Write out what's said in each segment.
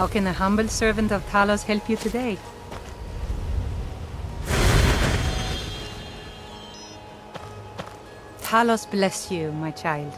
How can a humble servant of Talos help you today? Talos bless you, my child.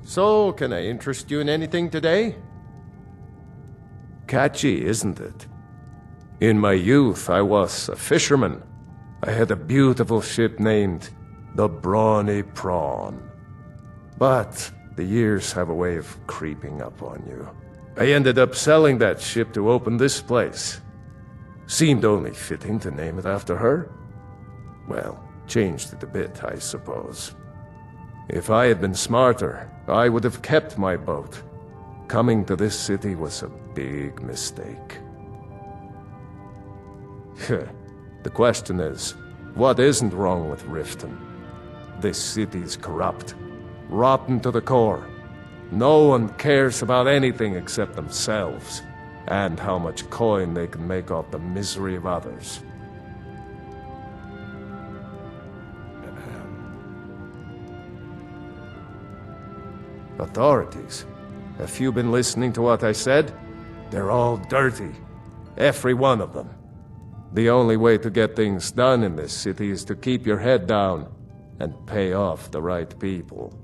So, can I interest you in anything today? Catchy, isn't it? In my youth, I was a fisherman. I had a beautiful ship named the Brawny Prawn. But the years have a way of creeping up on you. I ended up selling that ship to open this place. Seemed only fitting to name it after her. Well, changed it a bit, I suppose. If I had been smarter, I would have kept my boat. Coming to this city was a big mistake. The question is, what isn't wrong with Riften? This city's corrupt, rotten to the core. No one cares about anything except themselves, and how much coin they can make off the misery of others. Authorities? Have you been listening to what I said? They're all dirty. Every one of them. The only way to get things done in this city is to keep your head down and pay off the right people.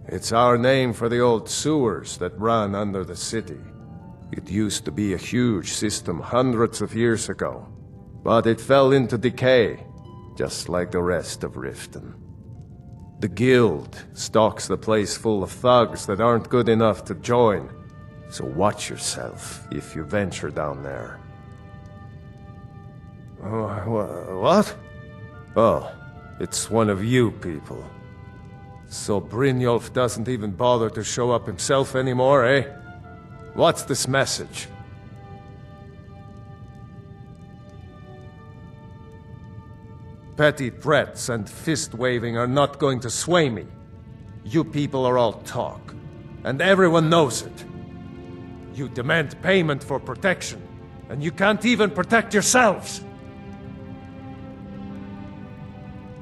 It's our name for the old sewers that run under the city. It used to be a huge system hundreds of years ago, but it fell into decay, just like the rest of Riften. The guild stocks the place full of thugs that aren't good enough to join, So watch yourself if you venture down there. What? Oh, it's one of you people. So Brynjolf doesn't even bother to show up himself anymore, eh? What's this message? Petty threats and fist-waving are not going to sway me. You people are all talk, and everyone knows it. You demand payment for protection, and you can't even protect yourselves!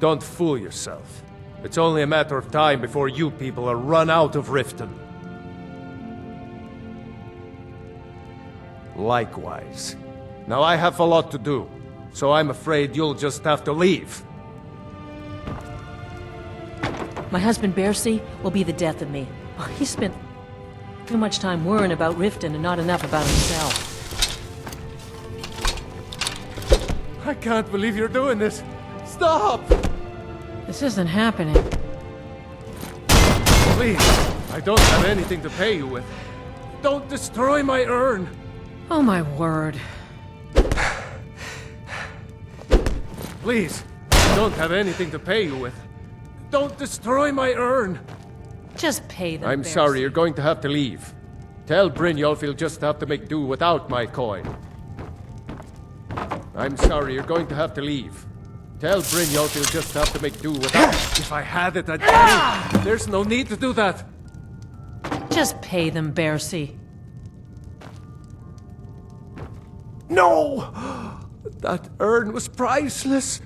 Don't fool yourself. It's only a matter of time before you people are run out of Riften. Likewise. Now I have a lot to do, so I'm afraid you'll just have to leave. My husband Bercy will be the death of me. He spent too much time worrying about Riften and not enough about himself. I can't believe you're doing this! Stop! This isn't happening. Please, I don't have anything to pay you with. Don't destroy my urn! Oh my word. Please, I don't have anything to pay you with. Don't destroy my urn! Just pay them, I'm Bercy. sorry, you're going to have to leave. Tell Brynjolf he'll just have to make do without my coin. I'm sorry, you're going to have to leave. Tell Brynjolf he'll just have to make do without... If I had it, I'd tell you. There's no need to do that. Just pay them, Bercy. No! That urn was priceless.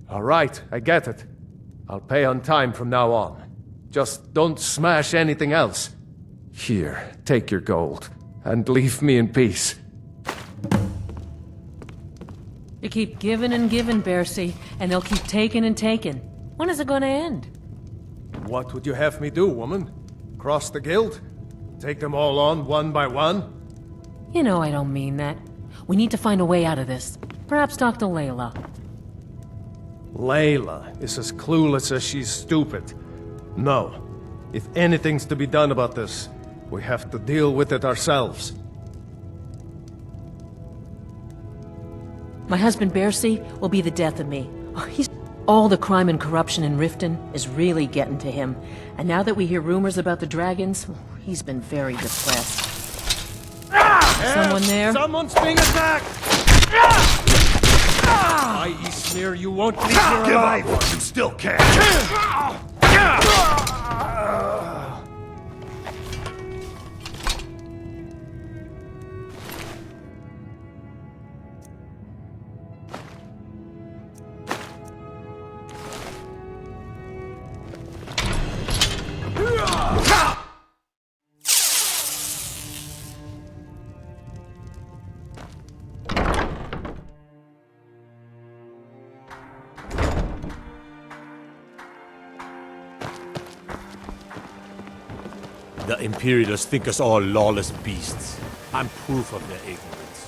All right, I get it. I'll pay on time from now on. Just don't smash anything else. Here, take your gold, and leave me in peace. You keep giving and giving, Bercy, and they'll keep taking and taking. When is it gonna end? What would you have me do, woman? Cross the guild? Take them all on one by one? You know I don't mean that. We need to find a way out of this. Perhaps talk to Layla. Layla is as clueless as she's stupid. No. If anything's to be done about this, we have to deal with it ourselves. My husband Bercy will be the death of me. All the crime and corruption in Riften is really getting to him. And now that we hear rumors about the dragons, he's been very depressed. Someone there? Someone's being attacked! I.e. Smear, you won't leave her Give alive! up! You still can! The Imperialists think us all lawless beasts. I'm proof of their ignorance.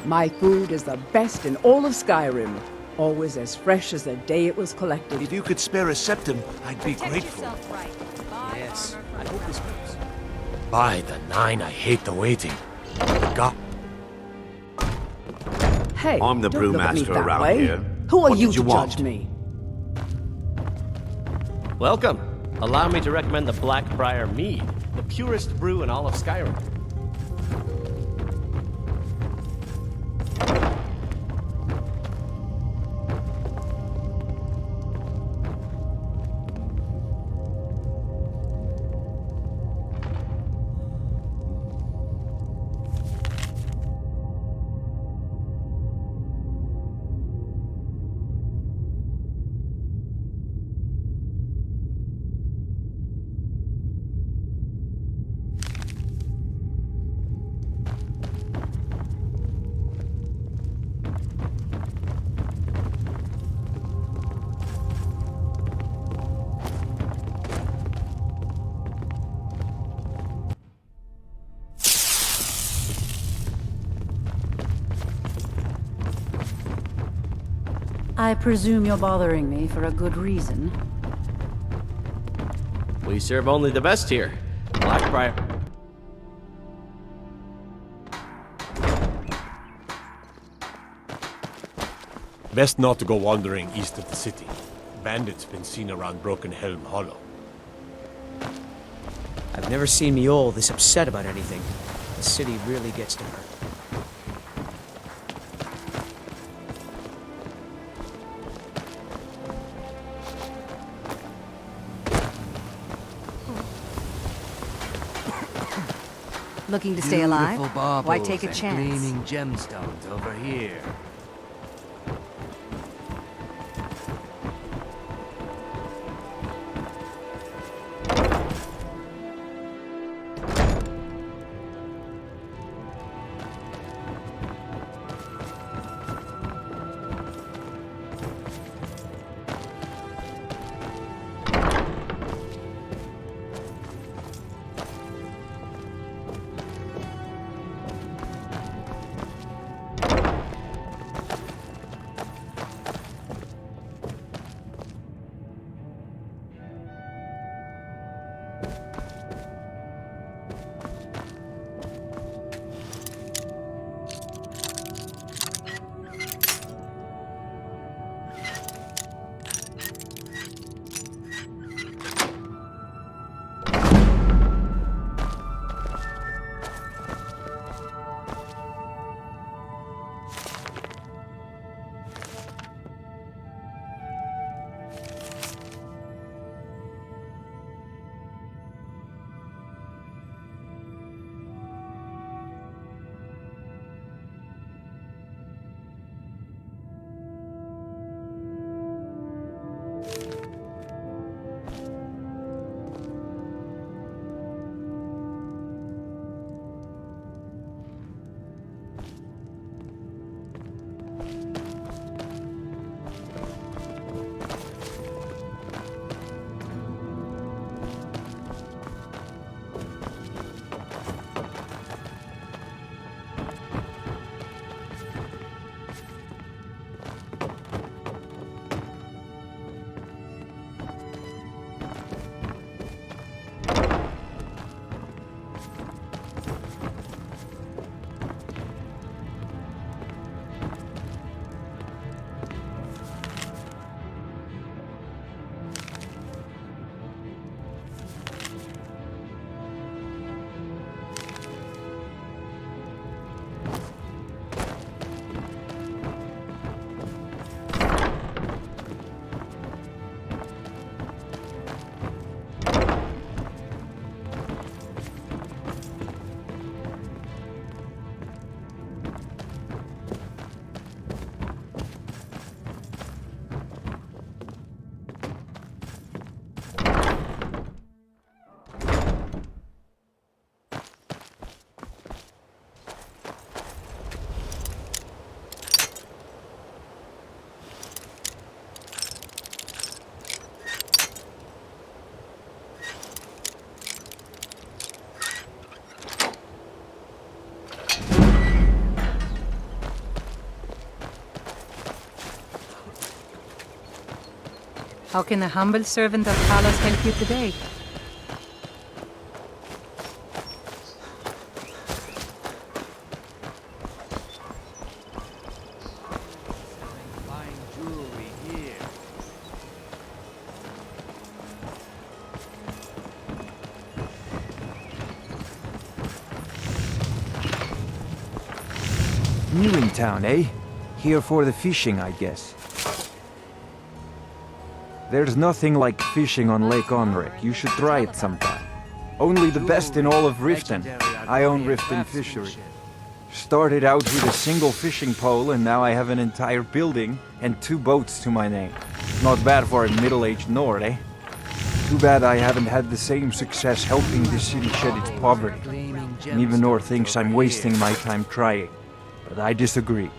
My food is the best in all of Skyrim. Always as fresh as the day it was collected. If you could spare a septim, I'd be grateful. Yes, I hope this moves. By the Nine, I hate the waiting. God. Hey, I'm the don't look at me brewmaster that around way. here. Who are What you did you to want? judge me? Welcome. Allow me to recommend the Blackbriar Mead, the purest brew in all of Skyrim. I presume you're bothering me for a good reason. We serve only the best here. Blackbriar. Best not to go wandering east of the city. Bandits been seen around Broken Helm Hollow. I've never seen Mjol this upset about anything. The city really gets to her. Looking to stay alive? Baubles Why take a and chance? Gleaming gemstones over here. How can a humble servant of Talos help you today? Fine jewelry here. New in town, eh? Here for the fishing, I guess. There's nothing like fishing on Lake Onric. You should try it sometime. Only the best in all of Riften. I own Riften Fishery. Started out with a single fishing pole and now I have an entire building and 2 boats to my name. Not bad for a middle-aged Nord, eh? Too bad I haven't had the same success helping this city shed its poverty. And even Nord thinks I'm wasting my time trying. But I disagree.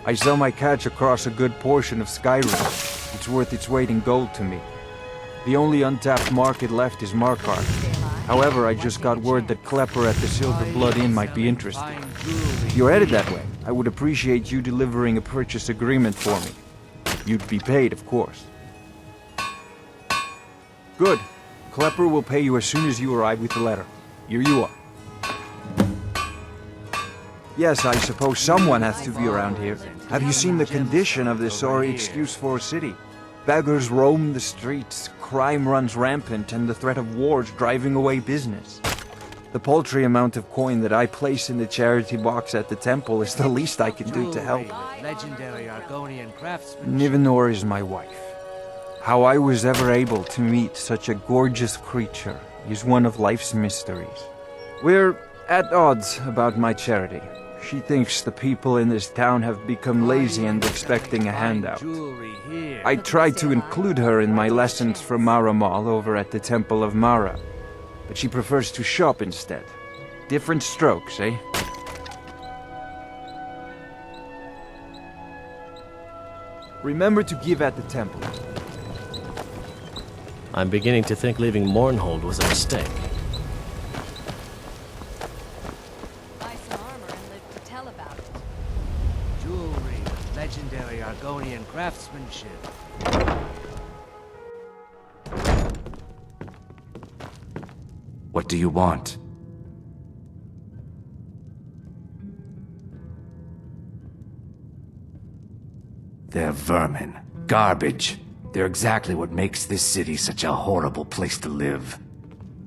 I sell my catch across a good portion of Skyrim. It's worth its weight in gold to me. The only untapped market left is Markarth. However, I just got word that Klepper at the Silver Blood Inn might be interested. If you're headed that way, I would appreciate you delivering a purchase agreement for me. You'd be paid, of course. Good. Klepper will pay you as soon as you arrive with the letter. Here you are. Yes, I suppose someone has to be around here. Have you seen the condition of this sorry excuse for a city? Beggars roam the streets, crime runs rampant, and the threat of wars driving away business. The paltry amount of coin that I place in the charity box at the temple is the least I can do to help. Legendary Argonian craftsmanship. Nivenor is my wife. How I was ever able to meet such a gorgeous creature is one of life's mysteries. We're at odds about my charity. She thinks the people in this town have become lazy and expecting a handout. I tried to include her in my lessons from Mara Mall over at the Temple of Mara, but she prefers to shop instead. Different strokes, eh? Remember to give at the temple. I'm beginning to think leaving Mournhold was a mistake. Buy some armor and live to tell about it. Jewelry, legendary Argonian craftsmanship. What do you want? They're vermin. Garbage. They're exactly what makes this city such a horrible place to live.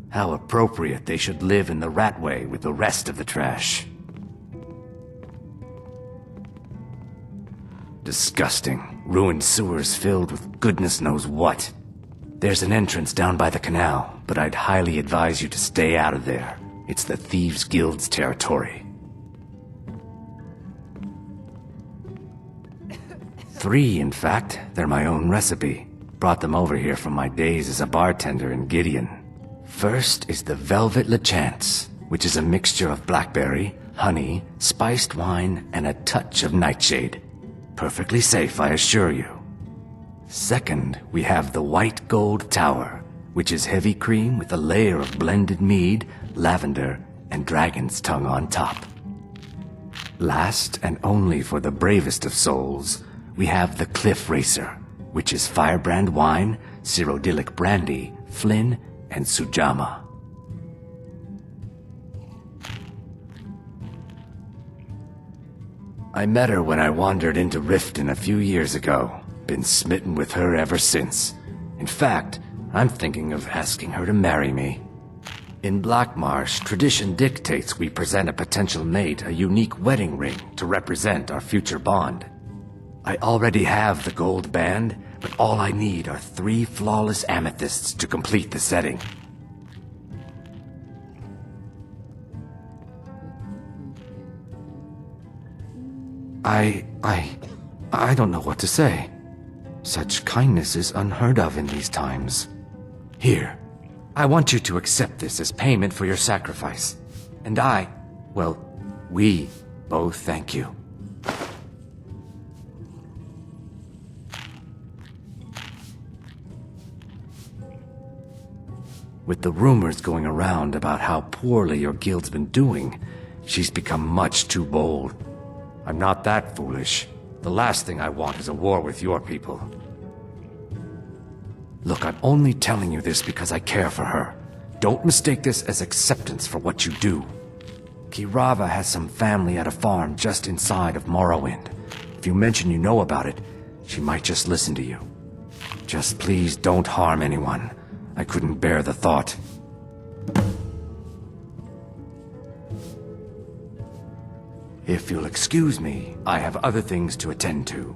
How appropriate they should live in the Ratway with the rest of the trash. Disgusting. Ruined sewers filled with goodness knows what. There's an entrance down by the canal, but I'd highly advise you to stay out of there. It's the Thieves' Guild's territory. 3, in fact. They're my own recipe. Brought them over here from my days as a bartender in Gideon. First is the Velvet Lechance, which is a mixture of blackberry, honey, spiced wine, and a touch of nightshade. Perfectly safe, I assure you. Second, we have the White Gold Tower, which is heavy cream with a layer of blended mead, lavender, and dragon's tongue on top. Last, and only for the bravest of souls, we have the Cliff Racer, which is firebrand wine, Cyrodiilic brandy, Flynn, and Sujama. I met her when I wandered into Riften a few years ago. Been smitten with her ever since. In fact, I'm thinking of asking her to marry me. In Blackmarsh, tradition dictates we present a potential mate a unique wedding ring to represent our future bond. I already have the gold band, but all I need are 3 flawless amethysts to complete the setting. I don't know what to say. Such kindness is unheard of in these times. Here, I want you to accept this as payment for your sacrifice. And we both thank you. With the rumors going around about how poorly your guild's been doing, she's become much too bold. I'm not that foolish. The last thing I want is a war with your people. Look, I'm only telling you this because I care for her. Don't mistake this as acceptance for what you do. Kirava has some family at a farm just inside of Morrowind. If you mention you know about it, she might just listen to you. Just please don't harm anyone. I couldn't bear the thought. If you'll excuse me, I have other things to attend to.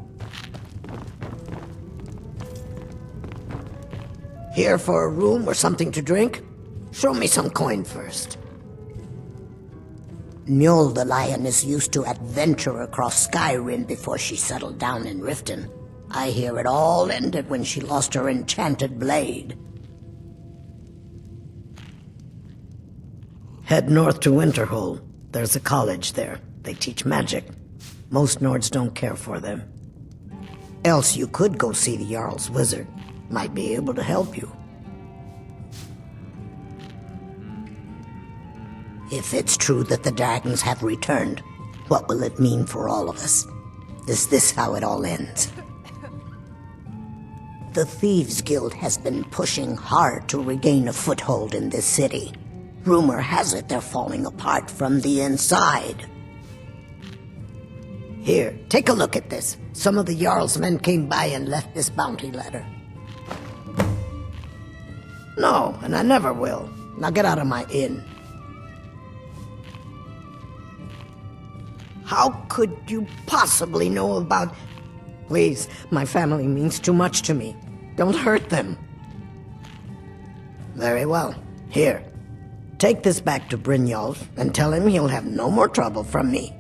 Here for a room or something to drink? Show me some coin first. Njol the Lioness used to adventure across Skyrim before she settled down in Riften. I hear it all ended when she lost her enchanted blade. Head north to Winterhold. There's a college there. They teach magic. Most Nords don't care for them. Else you could go see the Jarl's wizard. Might be able to help you. If it's true that the dragons have returned, what will it mean for all of us? Is this how it all ends? The Thieves Guild has been pushing hard to regain a foothold in this city. Rumor has it they're falling apart from the inside. Here, take a look at this. Some of the Jarl's men came by and left this bounty letter. No, and I never will. Now get out of my inn. How could you possibly know about... Please, my family means too much to me. Don't hurt them. Very well. Here, take this back to Brynjolf and tell him he'll have no more trouble from me.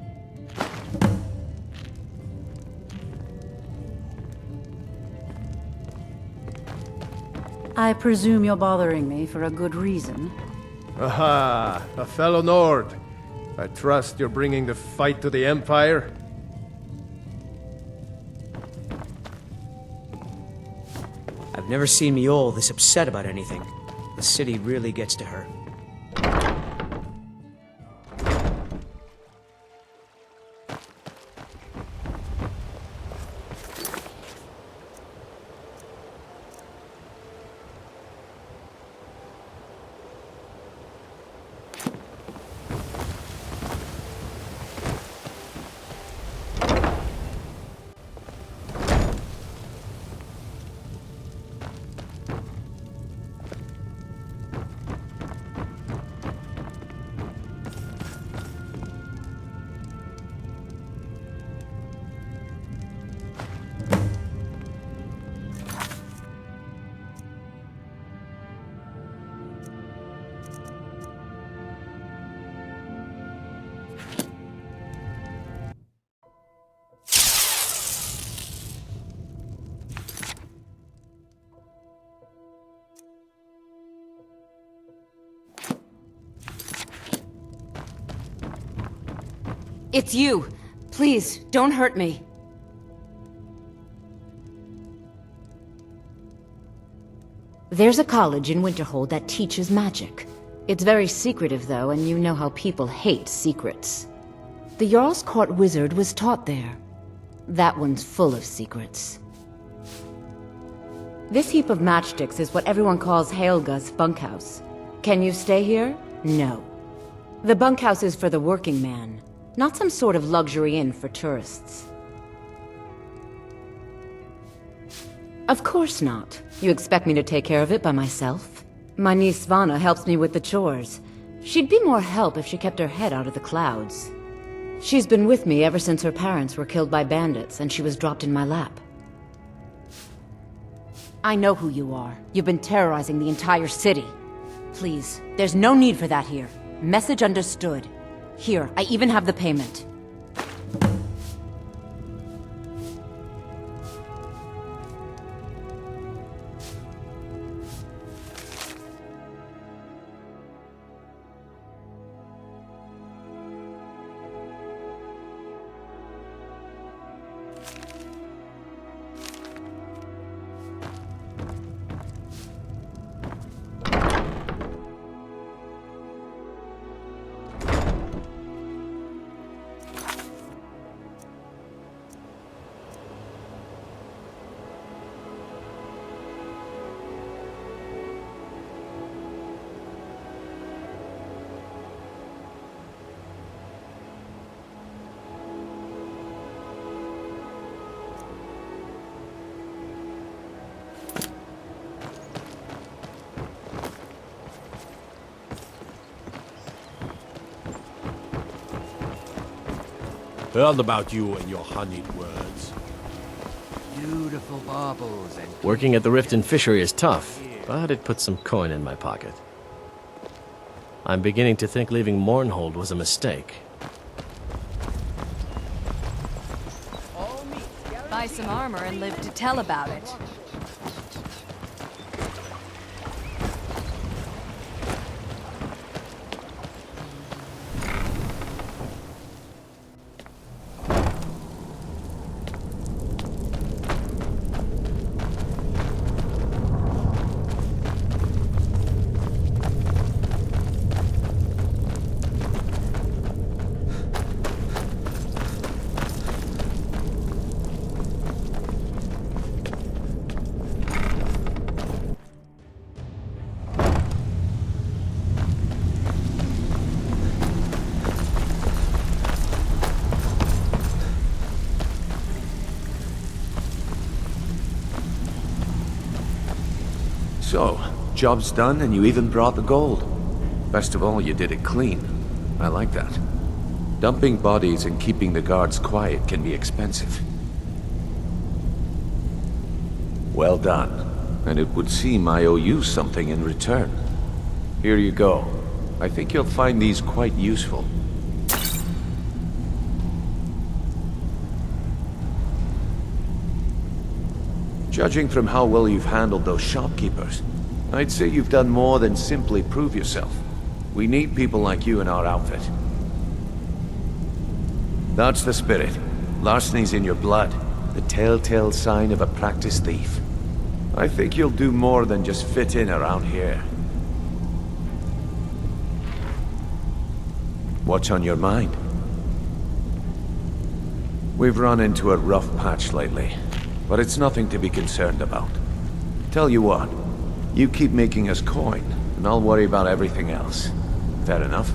I presume you're bothering me for a good reason. Aha, a fellow Nord. I trust you're bringing the fight to the Empire? I've never seen Mjol this upset about anything. The city really gets to her. It's you. Please, don't hurt me. There's a college in Winterhold that teaches magic. It's very secretive, though, and you know how people hate secrets. The Jarl's Court wizard was taught there. That one's full of secrets. This heap of matchsticks is what everyone calls Helga's bunkhouse. Can you stay here? No. The bunkhouse is for the working man, not some sort of luxury inn for tourists. Of course not. You expect me to take care of it by myself? My niece Svana helps me with the chores. She'd be more help if she kept her head out of the clouds. She's been with me ever since her parents were killed by bandits and she was dropped in my lap. I know who you are. You've been terrorizing the entire city. Please, there's no need for that here. Message understood. Here, I even have the payment. Heard about you and your honeyed words. Beautiful baubles and... Working at the Riften fishery is tough, but it puts some coin in my pocket. I'm beginning to think leaving Mournhold was a mistake. Buy some armor and live to tell about it. So, job's done and you even brought the gold. Best of all, you did it clean. I like that. Dumping bodies and keeping the guards quiet can be expensive. Well done. And it would seem I owe you something in return. Here you go. I think you'll find these quite useful. Judging from how well you've handled those shopkeepers, I'd say you've done more than simply prove yourself. We need people like you in our outfit. That's the spirit. Larceny's in your blood, the telltale sign of a practiced thief. I think you'll do more than just fit in around here. What's on your mind? We've run into a rough patch lately, but it's nothing to be concerned about. Tell you what, you keep making us coin, and I'll worry about everything else. Fair enough?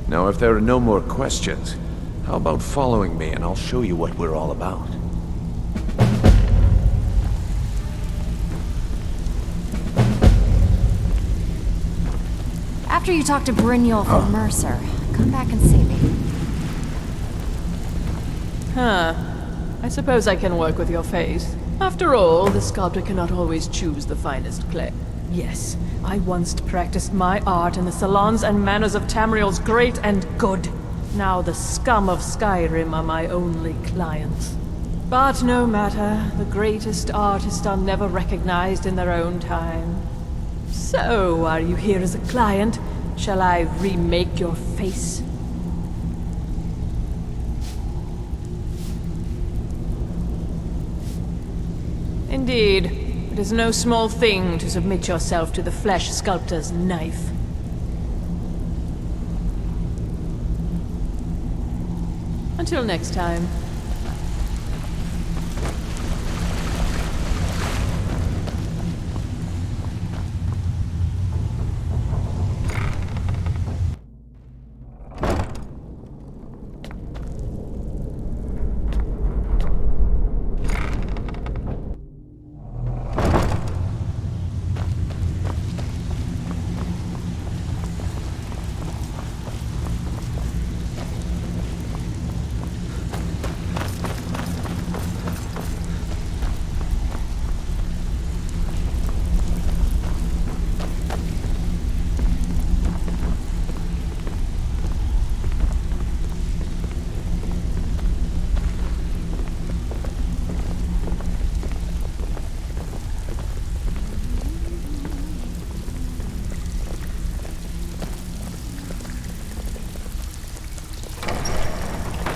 Now, if there are no more questions, how about following me and I'll show you what we're all about? After you talk to Brynjolf and Mercer, come back and see me. I suppose I can work with your face. After all, the sculptor cannot always choose the finest clay. Yes, I once practiced my art in the salons and manners of Tamriel's great and good. Now the scum of Skyrim are my only clients. But no matter, the greatest artists are never recognized in their own time. So, are you here as a client? Shall I remake your face? Indeed. It is no small thing to submit yourself to the flesh sculptor's knife. Until next time.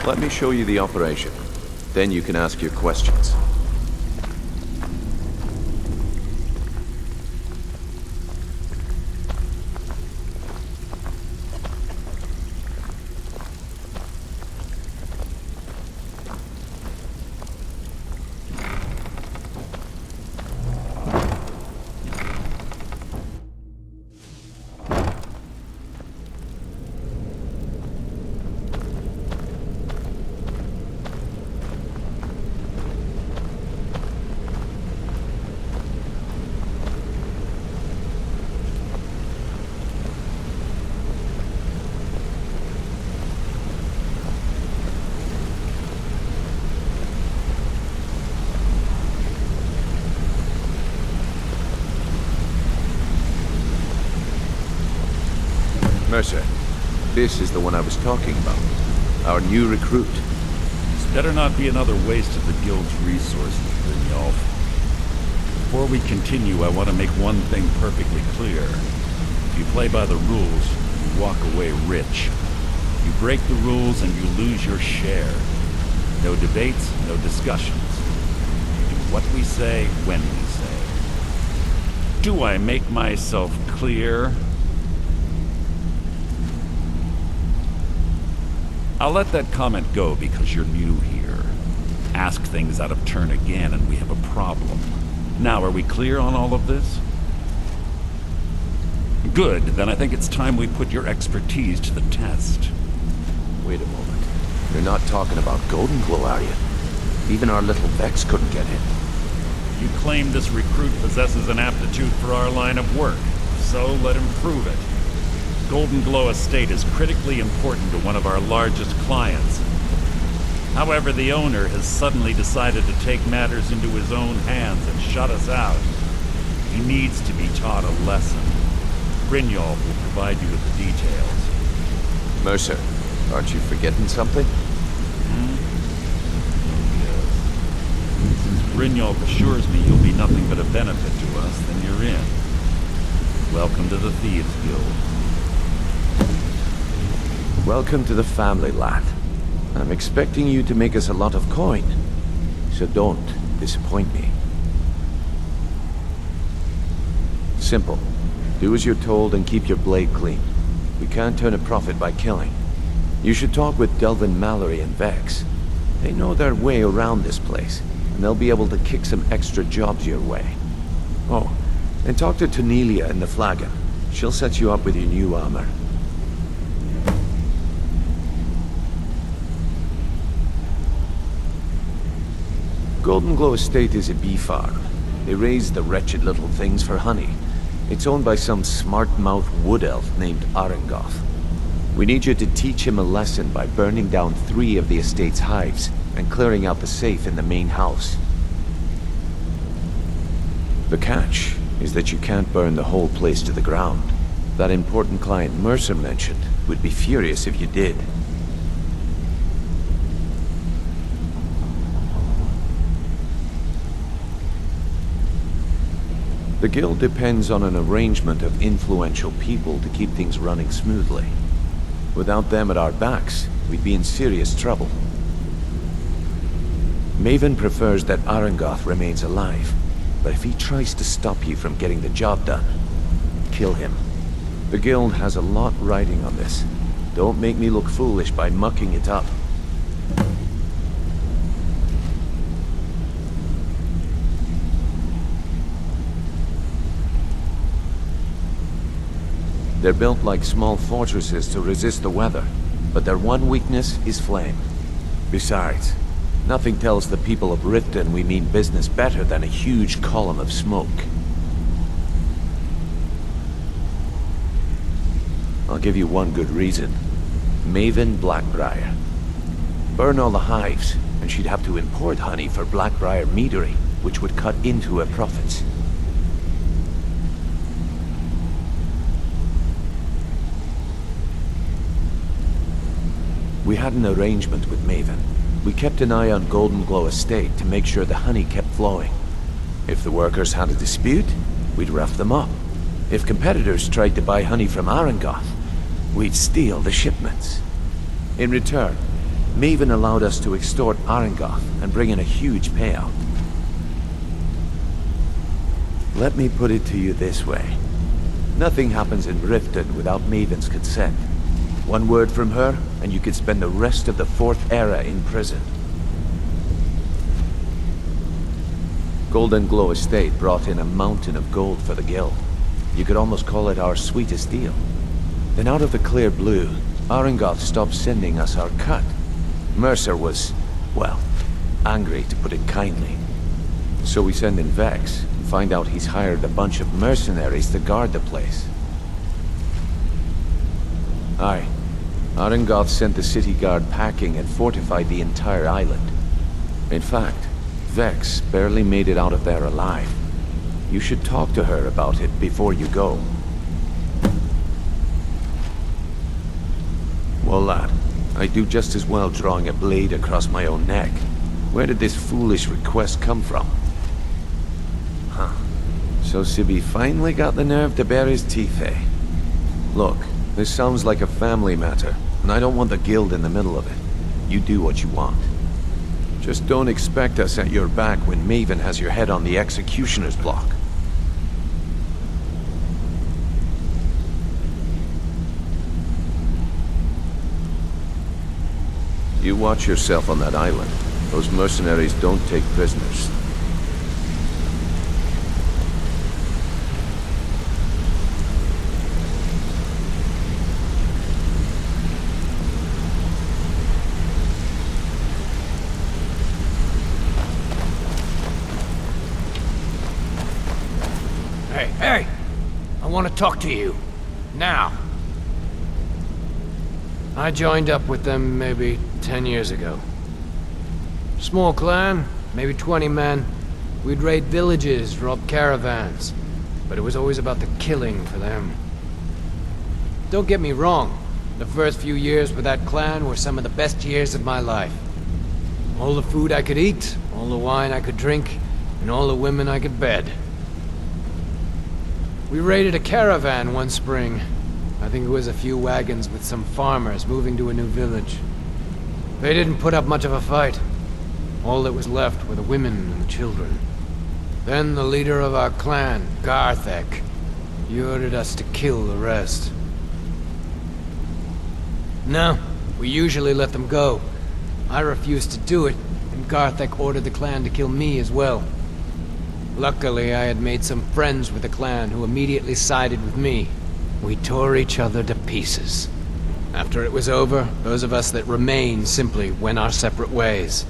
Let me show you the operation. Then you can ask your questions. Mercer, this is the one I was talking about. Our new recruit. This better not be another waste of the Guild's resources, Brynjolf. Before we continue, I want to make one thing perfectly clear. If you play by the rules, you walk away rich. You break the rules and you lose your share. No debates, no discussions. You do what we say, when we say. Do I make myself clear? I'll let that comment go because you're new here. Ask things out of turn again and we have a problem. Now, are we clear on all of this? Good, then I think it's time we put your expertise to the test. Wait a moment. You're not talking about Golden Glow, are you? Even our little Vex couldn't get in. You claim this recruit possesses an aptitude for our line of work, so let him prove it. Golden Glow Estate is critically important to one of our largest clients. However, the owner has suddenly decided to take matters into his own hands and shut us out. He needs to be taught a lesson. Brynjolf will provide you with the details. Mercer, aren't you forgetting something? Since Brynjolf assures me you'll be nothing but a benefit to us, then you're in. Welcome to the Thieves Guild. Welcome to the family, lad. I'm expecting you to make us a lot of coin, so don't disappoint me. Simple. Do as you're told and keep your blade clean. We can't turn a profit by killing. You should talk with Delvin Mallory and Vex. They know their way around this place, and they'll be able to kick some extra jobs your way. Oh, and talk to Tanelia in the Flagon. She'll set you up with your new armor. Golden Glow Estate is a bee farm. They raise the wretched little things for honey. It's owned by some smart-mouthed wood elf named Arengoth. We need you to teach him a lesson by burning down 3 of the estate's hives and clearing out the safe in the main house. The catch is that you can't burn the whole place to the ground. That important client Mercer mentioned would be furious if you did. The guild depends on an arrangement of influential people to keep things running smoothly. Without them at our backs, we'd be in serious trouble. Maven prefers that Arengoth remains alive, but if he tries to stop you from getting the job done, kill him. The guild has a lot riding on this. Don't make me look foolish by mucking it up. They're built like small fortresses to resist the weather, but their one weakness is flame. Besides, nothing tells the people of Riften we mean business better than a huge column of smoke. I'll give you one good reason. Maven Blackbriar. Burn all the hives, and she'd have to import honey for Blackbriar meadery, which would cut into her profits. We had an arrangement with Maven. We kept an eye on Golden Glow Estate to make sure the honey kept flowing. If the workers had a dispute, we'd rough them up. If competitors tried to buy honey from Arengoth, we'd steal the shipments. In return, Maven allowed us to extort Arengoth and bring in a huge payout. Let me put it to you this way. Nothing happens in Riften without Maven's consent. One word from her, and you could spend the rest of the 4th era in prison. Golden Glow Estate brought in a mountain of gold for the guild. You could almost call it our sweetest deal. Then out of the clear blue, Arengoth stopped sending us our cut. Mercer was, well, angry to put it kindly. So we send in Vex, and find out he's hired a bunch of mercenaries to guard the place. Aye. Arengoth sent the city guard packing and fortified the entire island. In fact, Vex barely made it out of there alive. You should talk to her about it before you go. Well, lad, I do just as well drawing a blade across my own neck. Where did this foolish request come from? Huh. So Sibby finally got the nerve to bare his teeth, eh? Look, this sounds like a family matter, and I don't want the guild in the middle of it. You do what you want. Just don't expect us at your back when Maven has your head on the executioner's block. You watch yourself on that island. Those mercenaries don't take prisoners. Hey! I want to talk to you. Now. I joined up with them maybe 10 years ago. Small clan, maybe 20 men. We'd raid villages, rob caravans. But it was always about the killing for them. Don't get me wrong. The first few years with that clan were some of the best years of my life. All the food I could eat, all the wine I could drink, and all the women I could bed. We raided a caravan one spring. I think it was a few wagons with some farmers moving to a new village. They didn't put up much of a fight. All that was left were the women and the children. Then the leader of our clan, Garthek, he ordered us to kill the rest. No, we usually let them go. I refused to do it, and Garthek ordered the clan to kill me as well. Luckily, I had made some friends with the clan who immediately sided with me. We tore each other to pieces. After it was over, those of us that remained simply went our separate ways.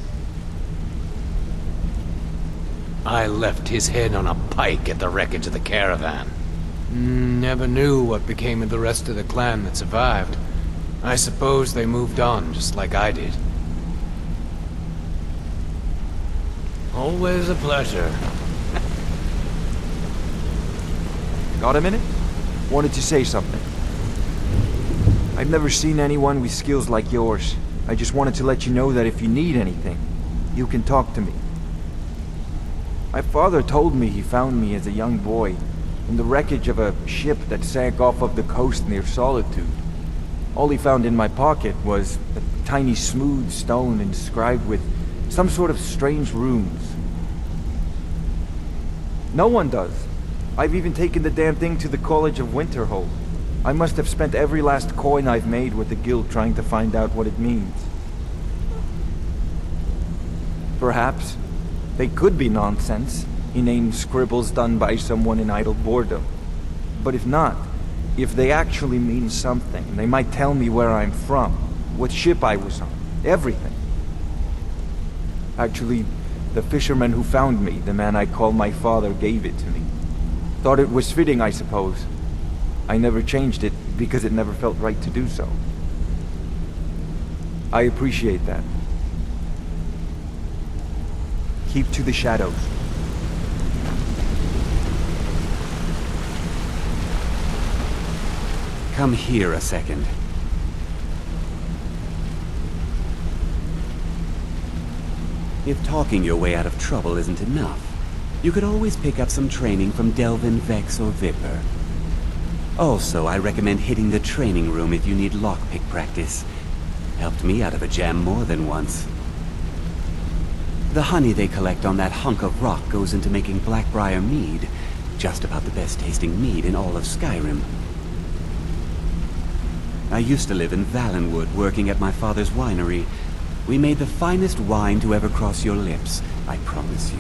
I left his head on a pike at the wreckage of the caravan. Never knew what became of the rest of the clan that survived. I suppose they moved on, just like I did. Always a pleasure. Got a minute? Wanted to say something. I've never seen anyone with skills like yours. I just wanted to let you know that if you need anything, you can talk to me. My father told me he found me as a young boy in the wreckage of a ship that sank off of the coast near Solitude. All he found in my pocket was a tiny smooth stone inscribed with some sort of strange runes. No one does. I've even taken the damn thing to the College of Winterhold. I must have spent every last coin I've made with the guild trying to find out what it means. Perhaps they could be nonsense, inane scribbles done by someone in idle boredom. But if not, if they actually mean something, they might tell me where I'm from, what ship I was on, everything. Actually, the fisherman who found me, the man I call my father, gave it to me. Thought it was fitting, I suppose. I never changed it because it never felt right to do so. I appreciate that. Keep to the shadows. Come here a second. If talking your way out of trouble isn't enough, you could always pick up some training from Delvin, Vex, or Viper. Also, I recommend hitting the training room if you need lockpick practice. Helped me out of a jam more than once. The honey they collect on that hunk of rock goes into making Blackbriar mead, just about the best tasting mead in all of Skyrim. I used to live in Valenwood, working at my father's winery. We made the finest wine to ever cross your lips, I promise you.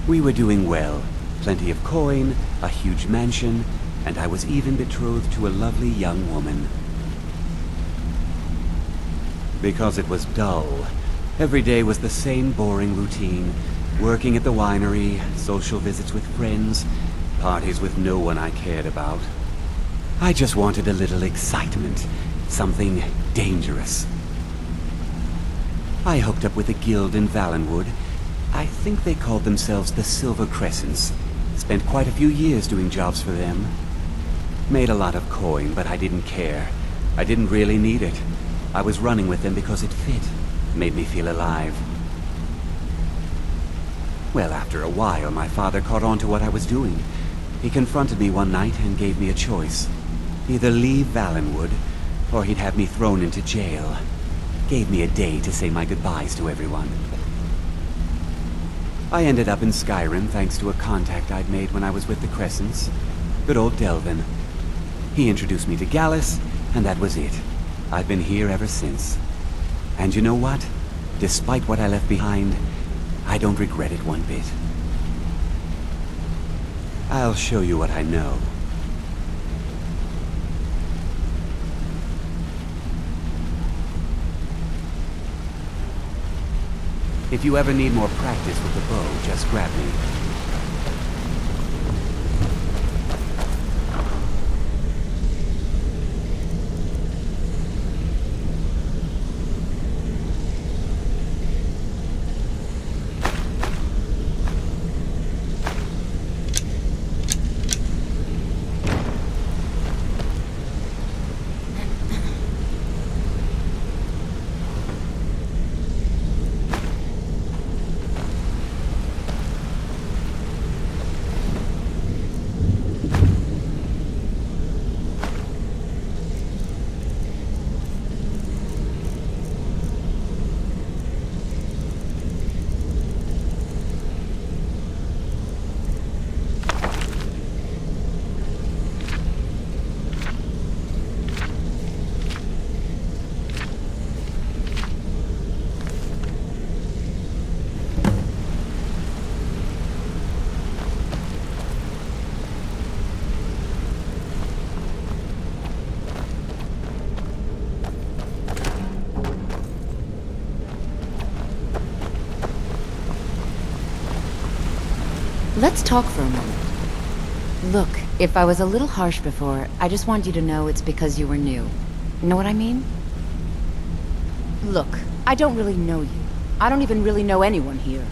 We were doing well. Plenty of coin, a huge mansion, and I was even betrothed to a lovely young woman. Because it was dull. Every day was the same boring routine. Working at the winery, social visits with friends, parties with no one I cared about. I just wanted a little excitement. Something dangerous. I hooked up with a guild in Valenwood. I think they called themselves the Silver Crescents. Spent quite a few years doing jobs for them. Made a lot of coin, but I didn't care. I didn't really need it. I was running with them because it fit. Made me feel alive. Well, after a while, my father caught on to what I was doing. He confronted me one night and gave me a choice. Either leave Valenwood, or he'd have me thrown into jail. Gave me a day to say my goodbyes to everyone. I ended up in Skyrim thanks to a contact I'd made when I was with the Crescents. Good old Delvin. He introduced me to Gallus, and that was it. I've been here ever since. And you know what? Despite what I left behind, I don't regret it one bit. I'll show you what I know. If you ever need more practice with the bow, just grab me. Let's talk for a moment. Look, if I was a little harsh before, I just want you to know it's because you were new. Know what I mean? Look, I don't really know you. I don't even really know anyone here.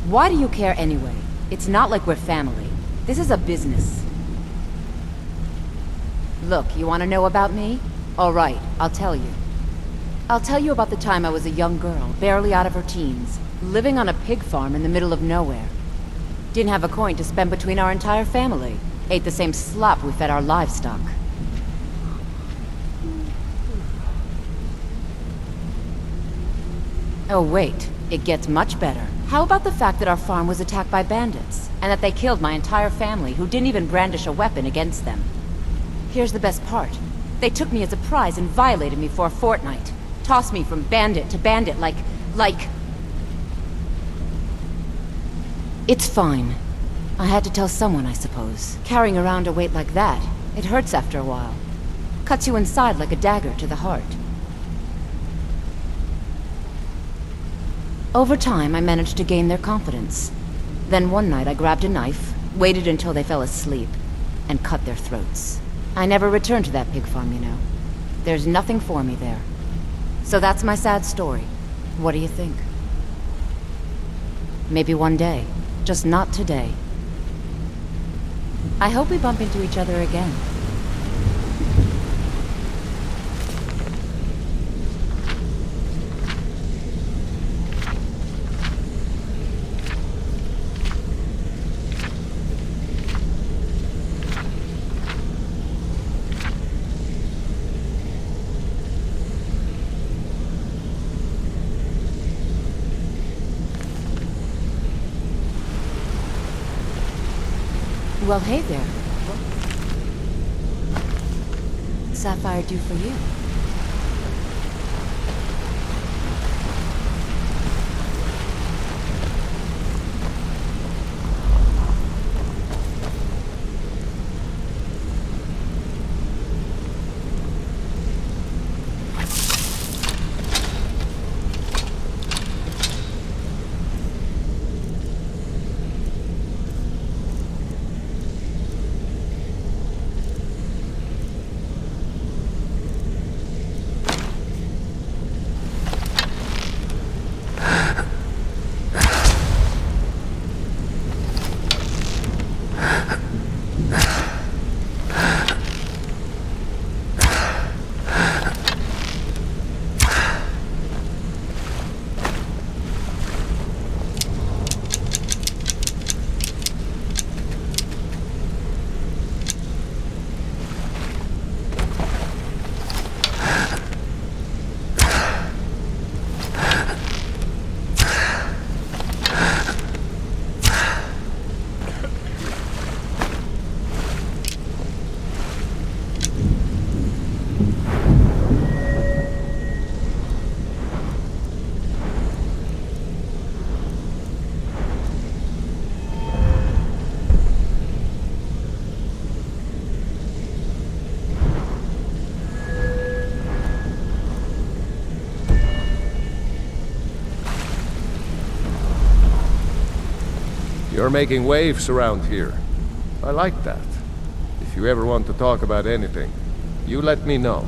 Why do you care anyway? It's not like we're family. This is a business. Look, you want to know about me? All right, I'll tell you. I'll tell you about the time I was a young girl, barely out of her teens, living on a pig farm in the middle of nowhere. Didn't have a coin to spend between our entire family. Ate the same slop we fed our livestock. Oh wait, it gets much better. How about the fact that our farm was attacked by bandits, and that they killed my entire family who didn't even brandish a weapon against them? Here's the best part. They took me as a prize and violated me for a fortnight. Tossed me from bandit to bandit like... It's fine. I had to tell someone, I suppose. Carrying around a weight like that, it hurts after a while. Cuts you inside like a dagger to the heart. Over time, I managed to gain their confidence. Then one night I grabbed a knife, waited until they fell asleep, and cut their throats. I never returned to that pig farm, you know. There's nothing for me there. So that's my sad story. What do you think? Maybe one day. Just not today. I hope we bump into each other again. Well, hey there. What's Sapphire do for you? You're making waves around here. I like that. If you ever want to talk about anything, you let me know.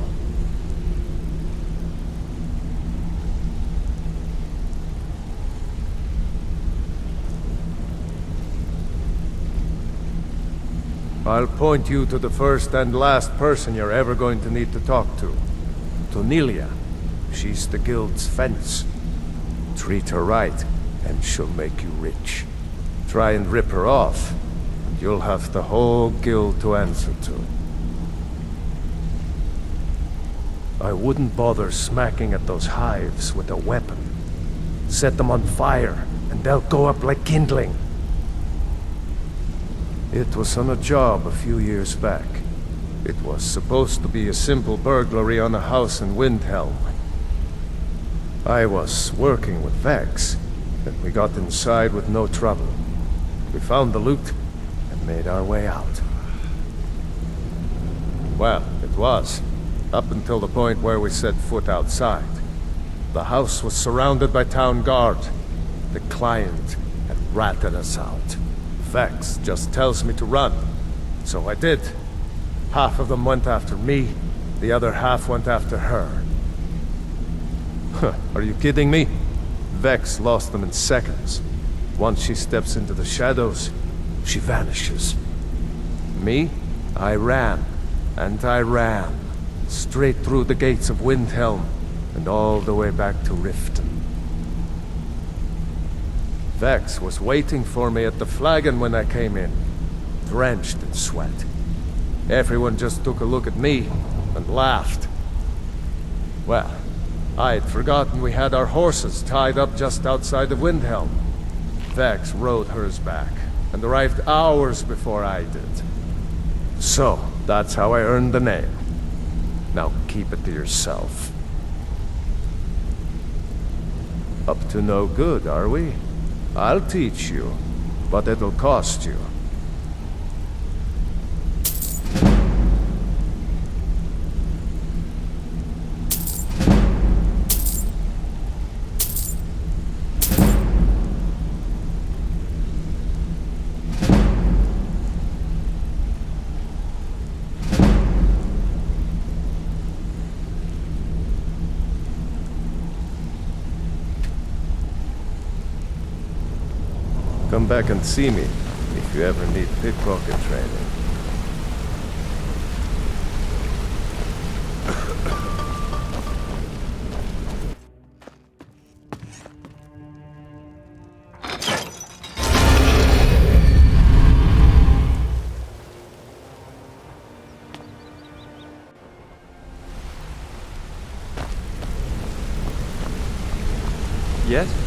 I'll point you to the first and last person you're ever going to need to talk to. Nelia. She's the guild's fence. Treat her right, and she'll make you rich. Try and rip her off, and you'll have the whole guild to answer to. I wouldn't bother smacking at those hives with a weapon. Set them on fire, and they'll go up like kindling. It was on a job a few years back. It was supposed to be a simple burglary on a house in Windhelm. I was working with Vex, and we got inside with no trouble. We found the loot, and made our way out. Well, it was, up until the point where we set foot outside. The house was surrounded by town guard. The client had ratted us out. Vex just tells me to run. So I did. Half of them went after me, the other half went after her. Huh, are you kidding me? Vex lost them in seconds. Once she steps into the shadows, she vanishes. Me? I ran, and I ran, straight through the gates of Windhelm, and all the way back to Riften. Vex was waiting for me at the flagon when I came in, drenched in sweat. Everyone just took a look at me and laughed. Well, I'd forgotten we had our horses tied up just outside of Windhelm. Vex rode hers back, and arrived hours before I did. So, that's how I earned the name. Now keep it to yourself. Up to no good, are we? I'll teach you, but it'll cost you. Come back and see me if you ever need pickpocket training. Yes?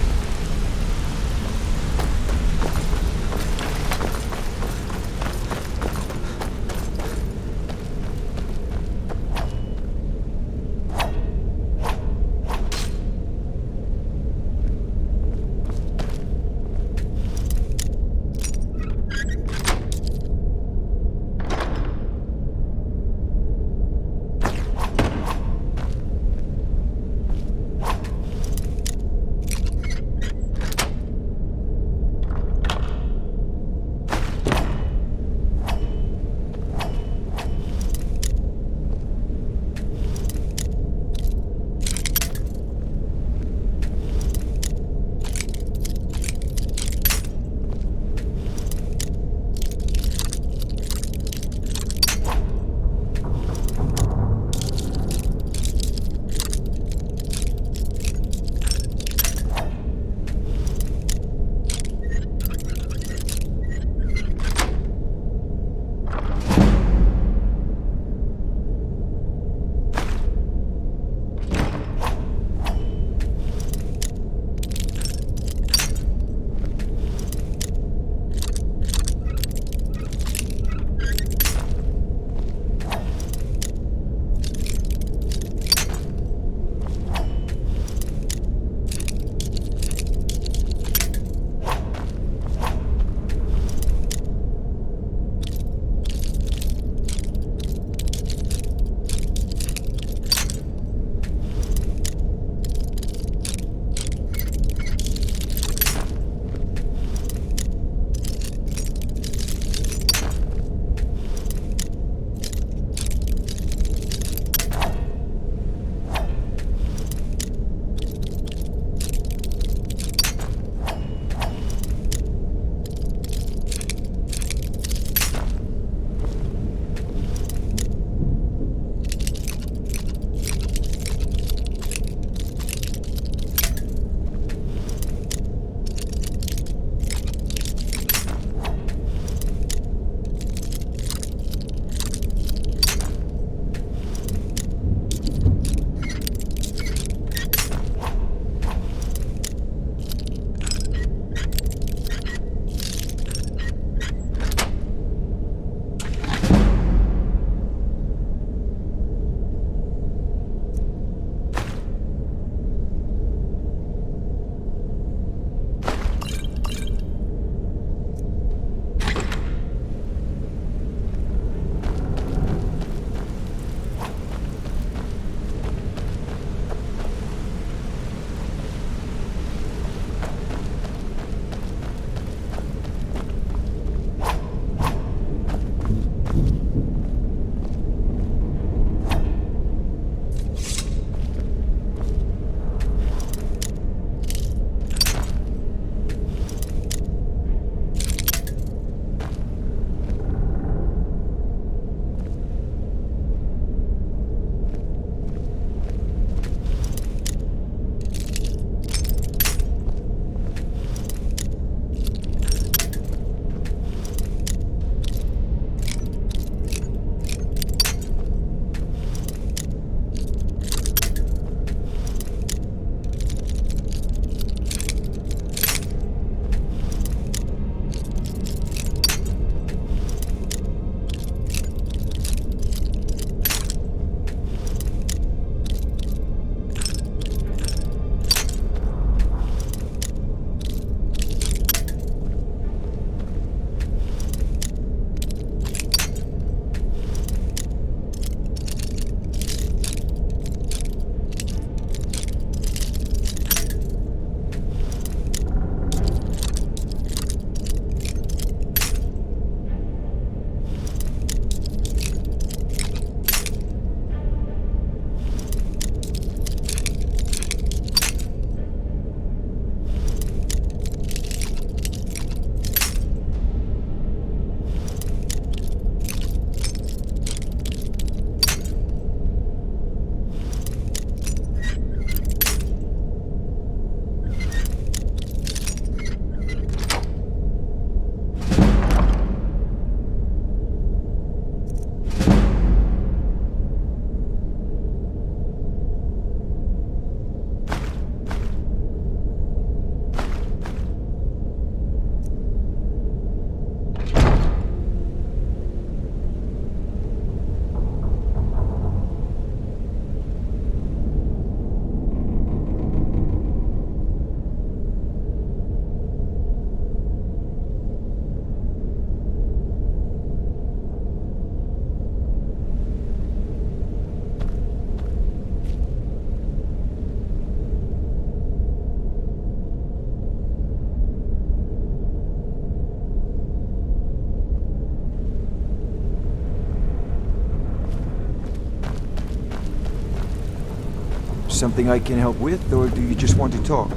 something I can help with, or do you just want to talk?